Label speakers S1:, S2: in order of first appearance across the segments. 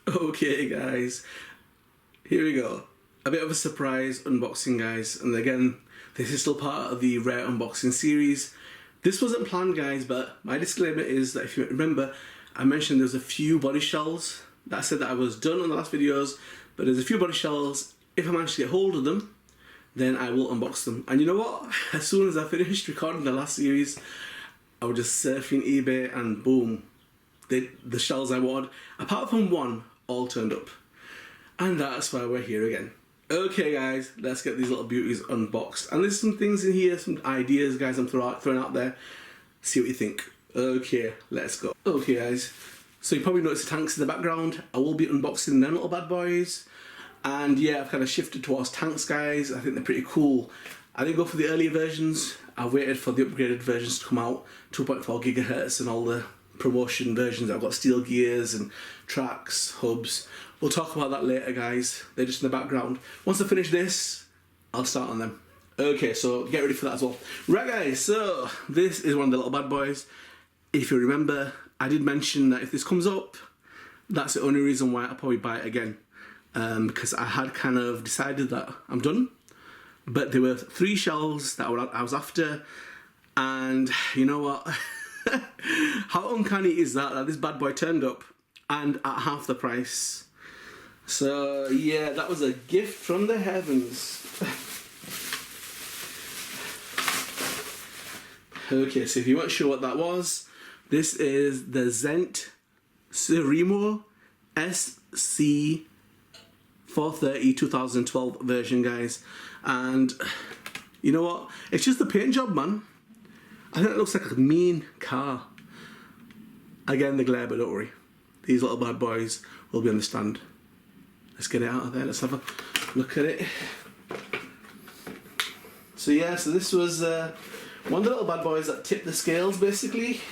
S1: Okay guys, here we go. A bit of a surprise unboxing guys, and again, this is still part of the rare unboxing series. This wasn't planned guys, but my disclaimer is that if you remember, I mentioned there's a few body shells that I said that I was done on the last videos, but there's a few body shells. If I manage to get hold of them, then I will unbox them. And you know what? As soon as I finished recording the last series, I was just surfing eBay and boom, the shells I wanted, apart from one, all turned up. And that's why we're here again. Okay guys, let's get these little beauties unboxed. And there's some things in here, some ideas guys I'm throwing out there. See what you think. Okay, let's go. Okay guys, so you probably noticed the tanks in the background. I will be unboxing them little bad boys. And yeah, I've kind of shifted towards tanks guys. I think they're pretty cool. I didn't go for the earlier versions. I waited for the upgraded versions to come out, 2.4 gigahertz and all the promotion versions. I've got steel gears and tracks, hubs. We'll talk about that later guys. They're just in the background. Once I finish this, I'll start on them. Okay, so get ready for that as well. Right guys, so this is one of the little bad boys. If you remember, I did mention that if this comes up, that's the only reason why I'll probably buy it again. Because I had kind of decided that I'm done. But there were 3 shells that I was after, and you know what? How uncanny is that this bad boy turned up and at half the price? So yeah, that was a gift from the heavens. Okay, so if you weren't sure what that was, this is the Zent Surimo SC 430 2012 version guys. And you know what, it's just the paint job man. I think it looks like a mean car. Again, the glare, but don't worry, these little bad boys will be on the stand. Let's get it out of there, let's have a look at it. So yeah, so this was one of the little bad boys that tipped the scales basically.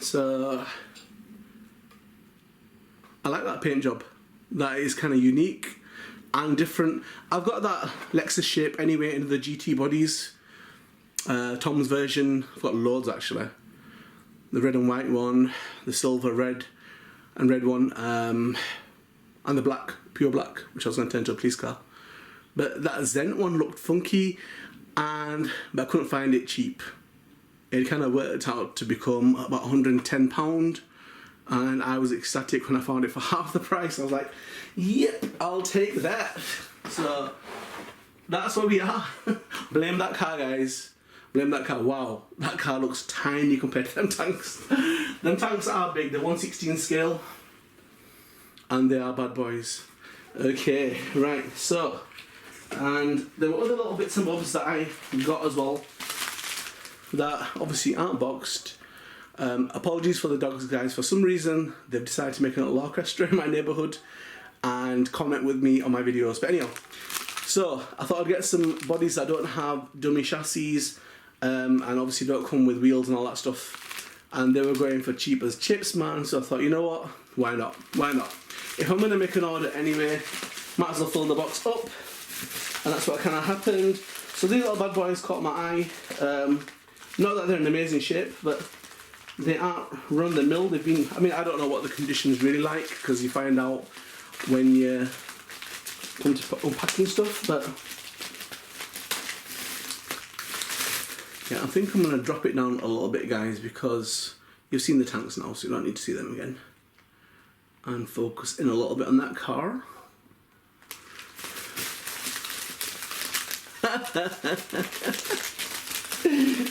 S1: So I like that paint job. That is kind of unique and different. I've got that Lexus shape anyway into the GT bodies. Tom's version, I've got loads actually. The red and white one, the silver, red and red one, and the black, pure black, which I was going to turn into a police car. But that Zent one looked funky, but I couldn't find it cheap. It kind of worked out to become about £110. And I was ecstatic when I found it for half the price. I was like, yep, I'll take that. So that's where we are. Blame that car guys. Blame that car. Wow, that car looks tiny compared to them tanks. Them tanks are big, they're 1/16 scale. And they are bad boys. Okay, right, so. And there were other little bits and bobs that I got as well that obviously aren't boxed. Apologies for the dogs guys, for some reason they've decided to make a little orchestra in my neighbourhood and comment with me on my videos. But anyhow, so I thought I'd get some bodies that don't have dummy chassis and obviously don't come with wheels and all that stuff, and they were going for cheap as chips man, so I thought, you know what, why not, why not? If I'm going to make an order anyway, might as well fill the box up, and that's what kind of happened. So these little bad boys caught my eye. Not that they're in amazing shape, but they aren't run the mill. They've been, I mean, I don't know what the condition's really like, because you find out when you come to unpacking stuff, but yeah, I think I'm going to drop it down a little bit guys, because you've seen the tanks now, so you don't need to see them again, and focus in a little bit on that car.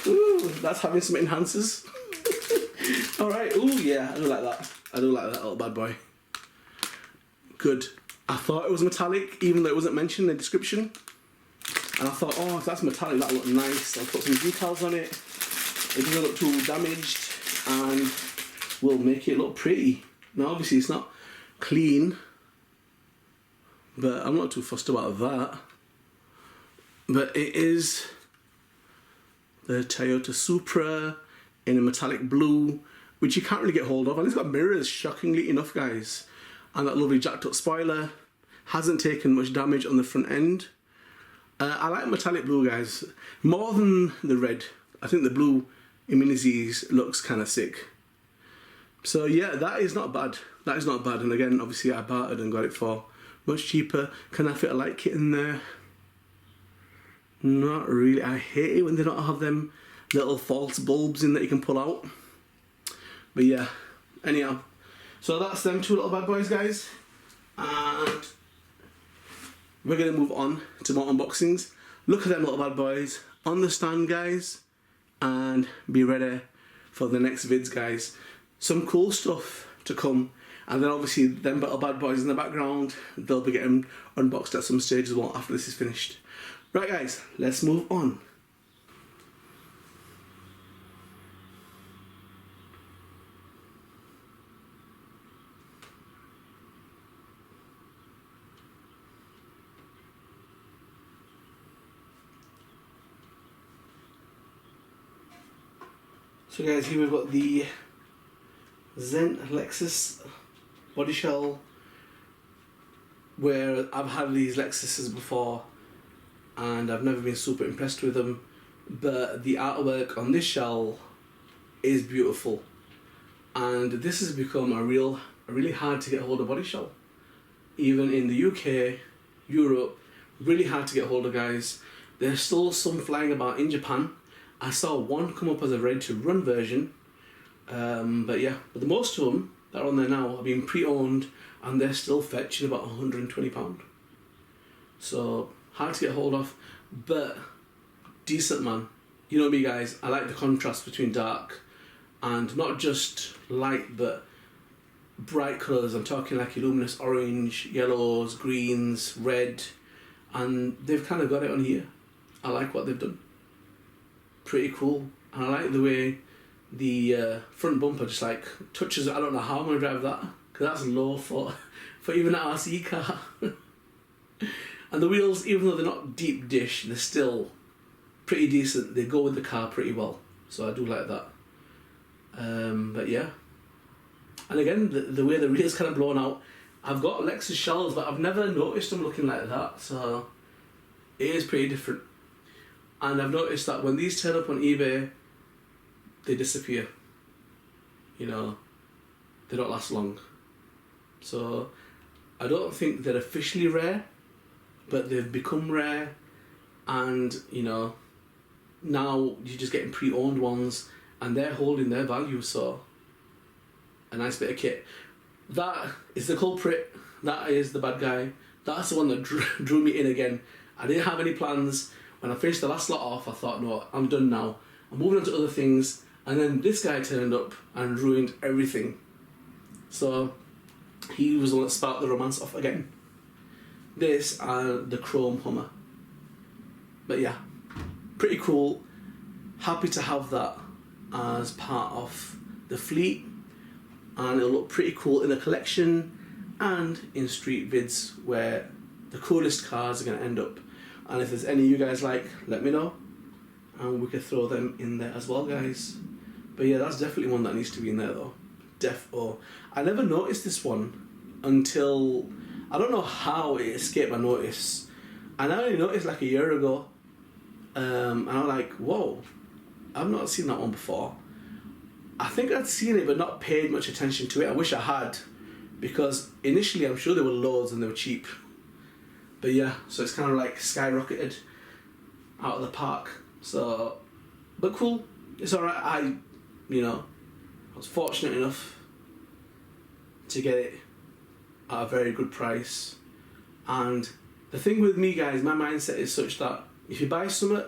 S1: Ooh, that's having some enhancers. Alright, ooh yeah, I do like that. I do like that little bad boy. Good. I thought it was metallic, even though it wasn't mentioned in the description. And I thought, oh, if that's metallic, that'll look nice. I'll put some decals on it. It doesn't look too damaged, and we'll make it look pretty. Now obviously it's not clean, but I'm not too fussed about that. But it is the Toyota Supra in a metallic blue, which you can't really get hold of, and it's got mirrors, shockingly enough guys, and that lovely jacked up spoiler. Hasn't taken much damage on the front end. I like metallic blue guys, more than the red. I think the blue in Mini Z's looks kind of sick. So yeah, that is not bad. That is not bad. And again, obviously I bartered and got it for much cheaper. Can I fit a light kit in there? Not really. I hate it when they don't have them little false bulbs in that you can pull out. But yeah, anyhow. So that's them two little bad boys, guys. And we're going to move on to more unboxings. Look at them little bad boys on the stand, guys. And be ready for the next vids, guys. Some cool stuff to come. And then obviously them little bad boys in the background, they'll be getting unboxed at some stage as well after this is finished. Right guys, let's move on. So guys, here we've got the Zen Lexus body shell, where I've had these Lexuses before and I've never been super impressed with them, but the artwork on this shell is beautiful, and this has become a really hard to get hold of body shell. Even in the UK, Europe, really hard to get hold of, guys. There's still some flying about in Japan. I saw one come up as a ready to run version, but yeah, but the most of them that are on there now have been pre-owned and they're still fetching about £120. So hard to get hold of, but decent, man. You know me, guys, I like the contrast between dark and not just light but bright colours. I'm talking like luminous orange, yellows, greens, red, and they've kind of got it on here. I like what they've done. Pretty cool. And I like the way the front bumper just like touches. I don't know how I'm going to drive that, because that's low for even an RC car. And the wheels, even though they're not deep dish, they're still pretty decent. They go with the car pretty well, so I do like that. But yeah, and again, the way the rear's kind of blown out. I've got Lexus shells, but I've never noticed them looking like that, so it is pretty different. And I've noticed that when these turn up on eBay, they disappear. You know, they don't last long. So I don't think they're officially rare, but they've become rare, and you know, now you're just getting pre-owned ones and they're holding their value. So a nice bit of kit. That is the culprit. That is the bad guy. That's the one that drew me in again. I didn't have any plans. When I finished the last lot off, I thought, no, I'm done now. I'm moving on to other things. And then this guy turned up and ruined everything. So he was the one that sparked the romance off again. This and the chrome Hummer. But yeah, pretty cool. Happy to have that as part of the fleet. And it'll look pretty cool in the collection and in street vids where the coolest cars are going to end up. And if there's any you guys like, let me know, and we could throw them in there as well, guys. But yeah, that's definitely one that needs to be in there though. I never noticed this one until, I don't know how it escaped my notice, and I only noticed like a year ago, and I'm like, whoa, I've not seen that one before. I think I'd seen it but not paid much attention to it. I wish I had, because initially I'm sure there were loads and they were cheap. But yeah, so it's kind of like skyrocketed out of the park. So, but cool. It's alright. I was fortunate enough to get it at a very good price. And the thing with me, guys, my mindset is such that if you buy something,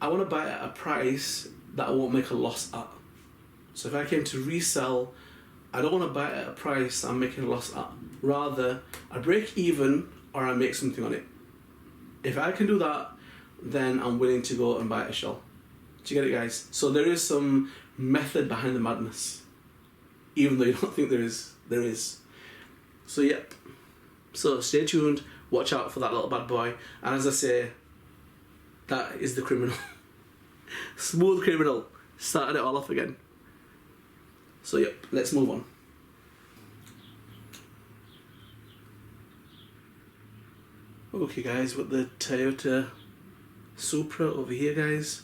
S1: I want to buy it at a price that I won't make a loss at. So if I came to resell, I don't want to buy it at a price I'm making a loss at. Rather, I break even or I make something on it. If I can do that, then I'm willing to go and buy a shell. Do you get it, guys? So there is some method behind the madness. Even though you don't think there is, there is. So yep. So stay tuned, watch out for that little bad boy. And as I say, that is the criminal. Smooth criminal. Started it all off again. So yep, let's move on. Okay guys, with the Toyota Supra over here, guys.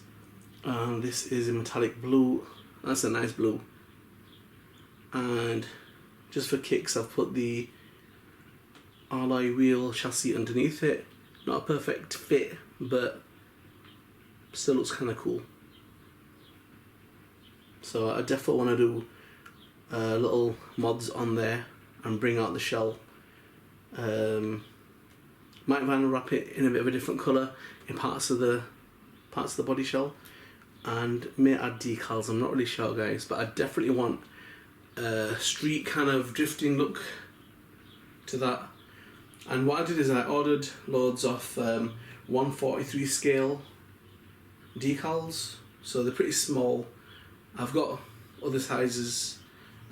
S1: This is a metallic blue. That's a nice blue. and just for kicks I've put the alloy wheel chassis underneath it. Not a perfect fit, but still looks kind of cool. So I definitely want to do little mods on there and bring out the shell. Might vinyl wrap it in a bit of a different colour in parts of the body shell, and may add decals. I'm not really sure, guys, but I definitely want a street kind of drifting look to that. And what I did is I ordered loads of 143 scale decals, so they're pretty small. I've got other sizes.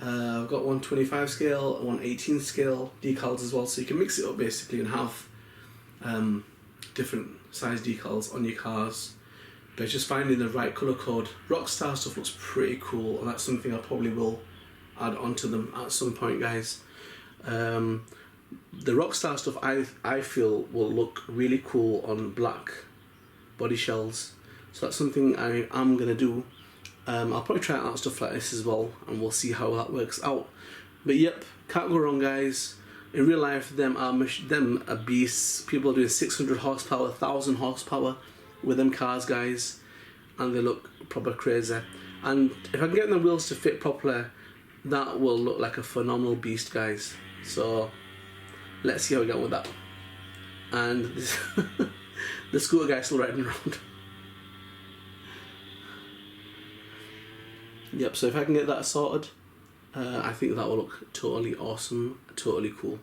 S1: I've got 125 scale and 118 scale decals as well, so you can mix it up basically and have different size decals on your cars. But it's just finding the right colour code. Rockstar stuff looks pretty cool, and that's something I probably will add onto them at some point, guys. The Rockstar stuff I feel will look really cool on black body shells, so that's something I am going to do. I'll probably try out stuff like this as well, and we'll see how that works out. But yep, can't go wrong, guys. In real life, them are beasts. People are doing 600 horsepower, 1000 horsepower with them cars, guys, and they look proper crazy. And if I can get the wheels to fit properly, that will look like a phenomenal beast, guys. So let's see how we get with that. And this the scooter guy's still riding around. Yep, so if I can get that sorted, I think that will look totally awesome, totally cool.